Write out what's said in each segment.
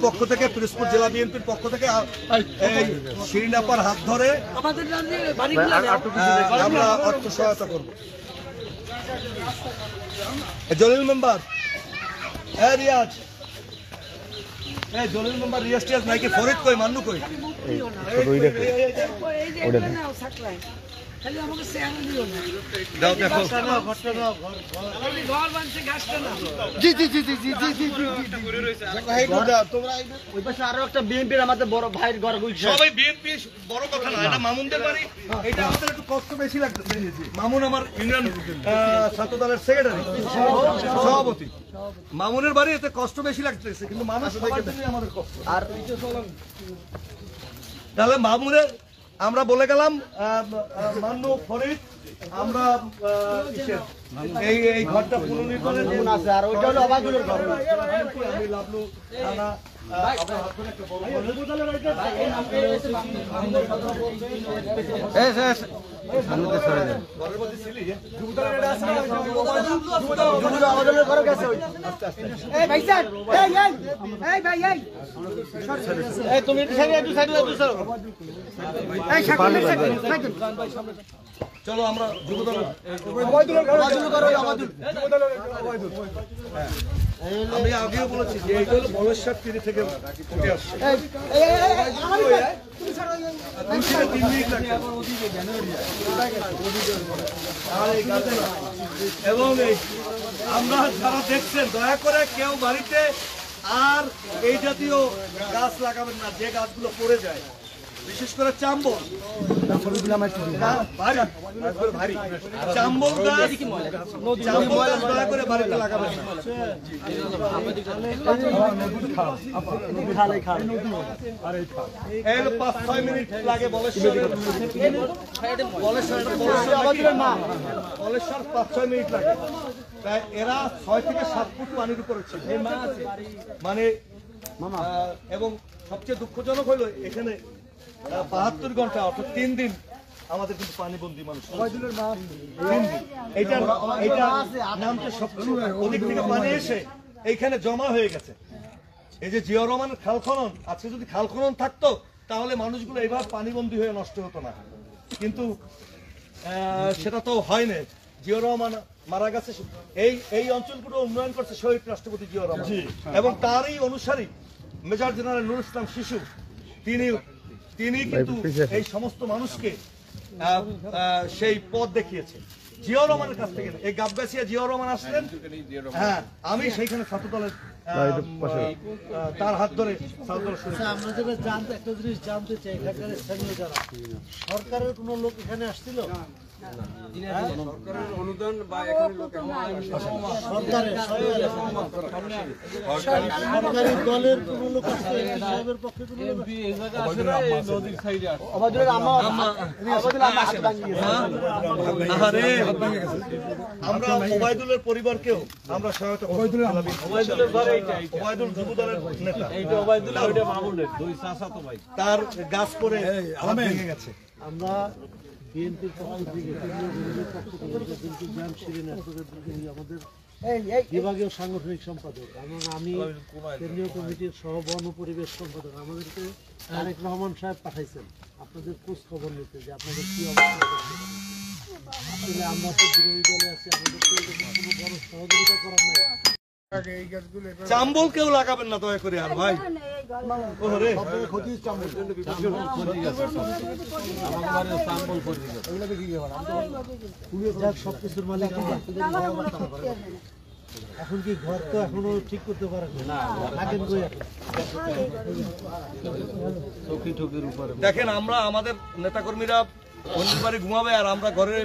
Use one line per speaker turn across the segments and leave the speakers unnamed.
পক্ষ থেকে, পিরোজপুর জেলা বিএনপির পক্ষ থেকে এই শিরিন আপার হাত ধরে আমরা অর্থ সহায়তা করব। জলিল মেম্বার, রিয়াজ, জলিল মেম্বার রিয়াজ টিয়াজ নাকি ফরিদ কই, মান্নু কই? মামুন আমার ইউনিয়ন ছাত্র দলের সেক্রেটারি, সভাপতি। মামুনের বাড়ি এতে কষ্ট বেশি লাগতেছে, কিন্তু মানুষ আমাদের কষ্ট। আর তাহলে মামুনের আমরা বলে গেলাম, মান্নু, ফরিদ, আমরা এই ঘরটা পুনর্নির্মাণের আছে। আর ওইটা হলো অবাধুলের ঘর। আমি লাভলু থানা চলো আমরা আমি আগেও বলেছি যে এইটা হলো বলেশ্বর তীরে থেকে উঠে আসছে। এবং আমরা যারা দেখছেন, দয়া করে কেউ বাড়িতে আর এই জাতীয় গাছ লাগাবেন না যে গাছগুলো পড়ে যায়, বিশেষ করে চাম্বল, চাম্বল গাছ দয়া করে বাড়িতে লাগাবেন না। এই 5-6 মিনিট লাগে বলেশ্বর 5-6 মিনিট লাগে। তাই এরা 6 থেকে 7 ফুট পানির উপরে ছিল মানে। এবং সবচেয়ে দুঃখজনক হলো এখানে 72 ঘন্টা অর্থাৎ 3 দিন আমাদের কিন্তু পানিবন্দী মানুষ। 3 দিন এইটা নামতে ওদিক থেকে পানি এসে এইখানে জমা হয়ে গেছে। এই যে জিয়া রহমানের খাল খনন, আজকে যদি খাল খনন থাকতো তাহলে মানুষগুলো এইভাবে পানিবন্দী হয়ে নষ্ট হতো না, কিন্তু সেটা তো হয় না। জিয়া রহমান মারা গেছে, এই অঞ্চলগুলো উন্নয়ন করছে শহীদ রাষ্ট্রপতি জিয়া রহমান এবং তারই অনুসারী মেজর জেনারেল নুরুল ইসলাম শিশু। তিনি কিন্তু এই সমস্ত মানুষকে সেই পথ দেখিয়েছে জিয়া রহমানের কাছ থেকে। এই গাবগাছিয়া জিয়া রহমান আসলেন, হ্যাঁ আমি সেইখানে ছাত্র দলের তার হাত ধরে
আমরা যেটা জানতে, একটা জিনিস জানতে চাই, এখানকার স্থানীয় যারা, সরকারের কোন লোক এখানে আসছিল? সরকারের অনুদান বা এখানে লোক সরকারি দলের কোন লোক আসছে? সাহেবের পক্ষে কোন লোক?
আমরা ওবায়দুলের পরিবারকেও আমরা সহায়তা করব। ওবায়দুল যুব দলের নেতা, তার গাছ পরে ভেঙে গেছে।
আমরা বিএনপির পক্ষ থেকে, আমাদের বিভাগীয় সাংগঠনিক সম্পাদক এবং আমি কেন্দ্রীয় কমিটির সহ বন পরিবেশ সম্পাদক, আমাদেরকে তারেক রহমান সাহেব পাঠাইছেন আপনাদের খোঁজ খবর নিতে যে আপনাদের কি অবস্থা। আসলে আমরা তো বিরোধী দলে আছি, আমাদের তো কোনো বড় সহযোগিতা করার নাই।
চাম্বল কেউ লাগাবেন না দয়া করে। আর ভাই
সবকিছুর মালিক এখন কি ঘর তো এখনো ঠিক করতে পারেন না?
দেখেন, আমরা আমাদের নেতাকর্মীরা অন্য বাড়ি ঘুমাবে আর আমরা ঘরে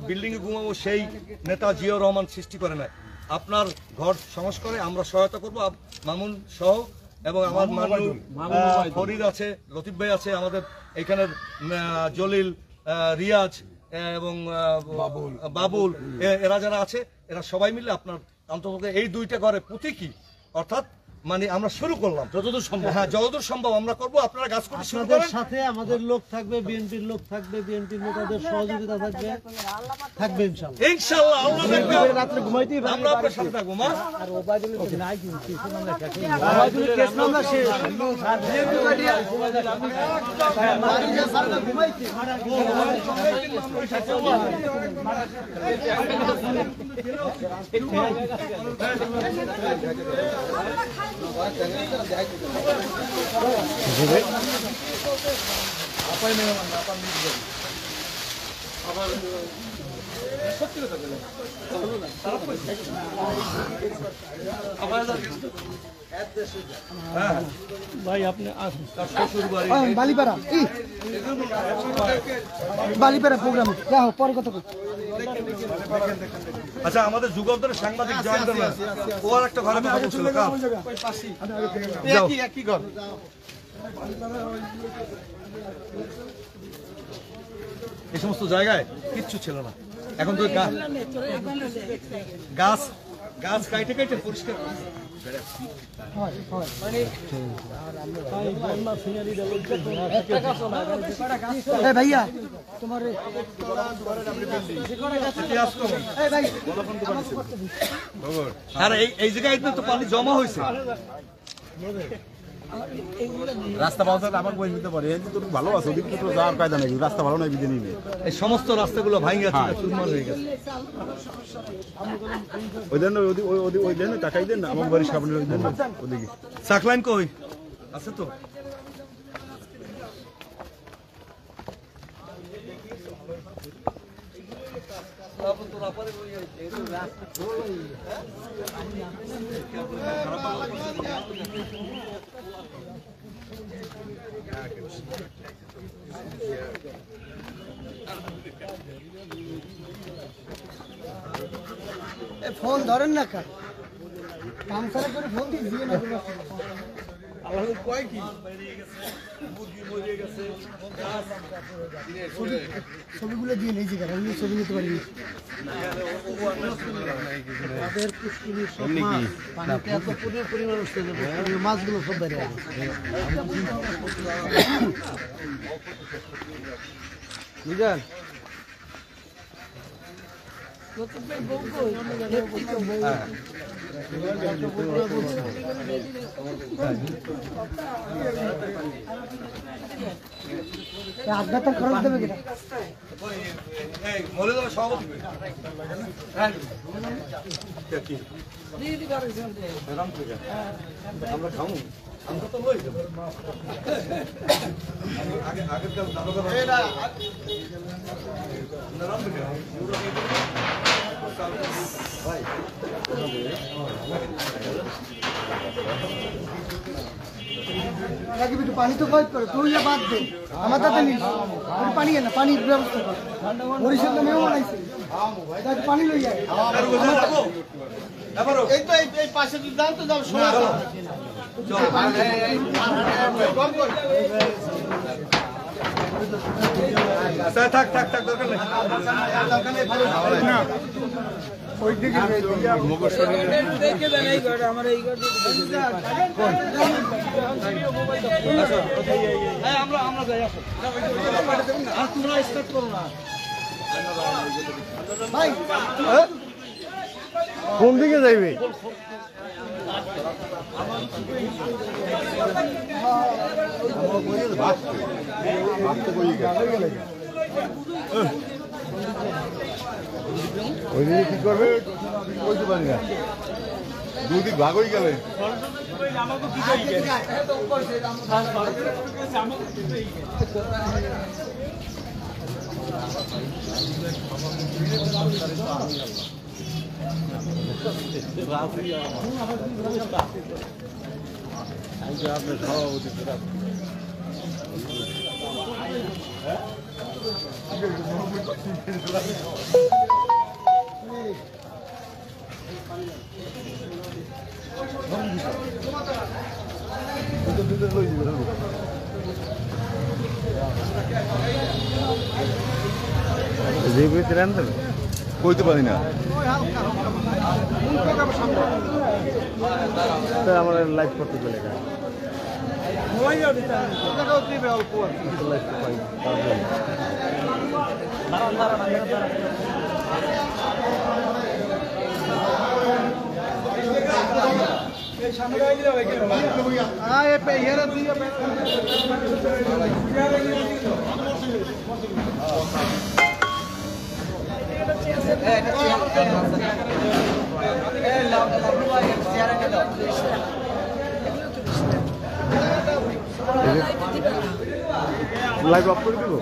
বিল্ডিং এ ঘুমাবো, সেই নেতা জিয়া রহমান সৃষ্টি করে নাই। আপনার ঘর সংস্কারে আমরা সহায়তা করবো, মামুন সহ, এবং আমার ফরিদ আছে, লতিফ ভাই আছে, আমাদের এখানের জলিল, রিয়াজ এবং বাবুল, এরা যারা আছে এরা সবাই মিলে আপনার অন্তত এই 2টা ঘরে প্রতীকী অর্থাৎ মানে আমরা শুরু করলাম যতদূর সম্ভব। হ্যাঁ, যতদূর সম্ভব আমরা করব। আপনারা গাছ কাটা শুরু
আপনাদের
করেন।
সাথে আমাদের লোক থাকবে, বিএনপির লোক থাকবে, বিএনপির নেতাদের সহযোগিতা থাকবে ইনশাআল্লাহ।
ইনশাআল্লাহ আল্লাহ দেখবে।
রাত্রে ঘুমাইতেই পারি।
আমরা আপনার সাথে থাকবো মা।
আর ওবাইদুল নাই কিন্তু কেস মামলা শেষ।
ভাই আপনি শ্বশুর বাড়ি
বালিপাড়া বালিপাড়া প্রোগ্রাম দেখো পরে কত।
আচ্ছা, আমাদের যুগান্তরের সাংবাদিক জয়েন্ট ও আর একটা ঘরে কথা বলছিল।
একই ঘর।
এই সমস্ত জায়গায় কিচ্ছু ছিল না। এখন তো গাছ গাছ কাইটে কাইটে পরিষ্কার করছে।
ভাইয়া তোমার
আর এই জায়গায় তো পানি জমা হয়েছে।
রাস্তা ভালো থাকলে আমাকে বই নিতে পারে। তো ভালো আছে, ওদিকে তো যাওয়ার কায়দা নাকি, রাস্তা ভালো নাই বিধে নিবে।
এই সমস্ত রাস্তাগুলো ভাঙে চুরমার হয়ে গেছে।
ওই দেন ওই দেন টাকাই দেন আমার বাড়ির সামনে ওই দেন ওদিকে।
সাকলাইন কই আছে তো?
ফোন ধরেন না কার কাম সারা করে ফোন দিয়ে না। ছবিগুলো দিয়ে নেই জায়গা আমি ছবি নিতে পারি।
তাদের পুষ্করিণীর সব মাছ পানিতে এত পরিমাণ উঠতে যাবে, মাছগুলো সব বেড়ে বুঝলেন।
আপনার তো খরচ দেবে কিনা?
আমরা খাবো আমরা তো লই যাবো আগে আগের কাল ভাই
নাকি একটু পানি তো খরচ করে তুই বাদ দে আমার তাতে নিস পানি না পানির ব্যবস্থা কর। বরিশাল তো মেয়েও বানাইছে পানি লই যায়।
এই তো এই পাশে যাও তো যাও শোনা
থাক থাক থাক দরকার নেই
ওই দিকে
আমরা আমরা যাই আসো আর তোমরা স্টার্ট করো না
ভাই
কোন দিকে যাইবে? ওই দিকে কি করবে বলতে পারি না, দুদিক ভাগ হয়ে গেলে। আপনার সভাপতি যে ভিতরে আনতে কইতে পারি না
আমার লাইভ করতে চলে গেছে লাইভ অফ করে দিব।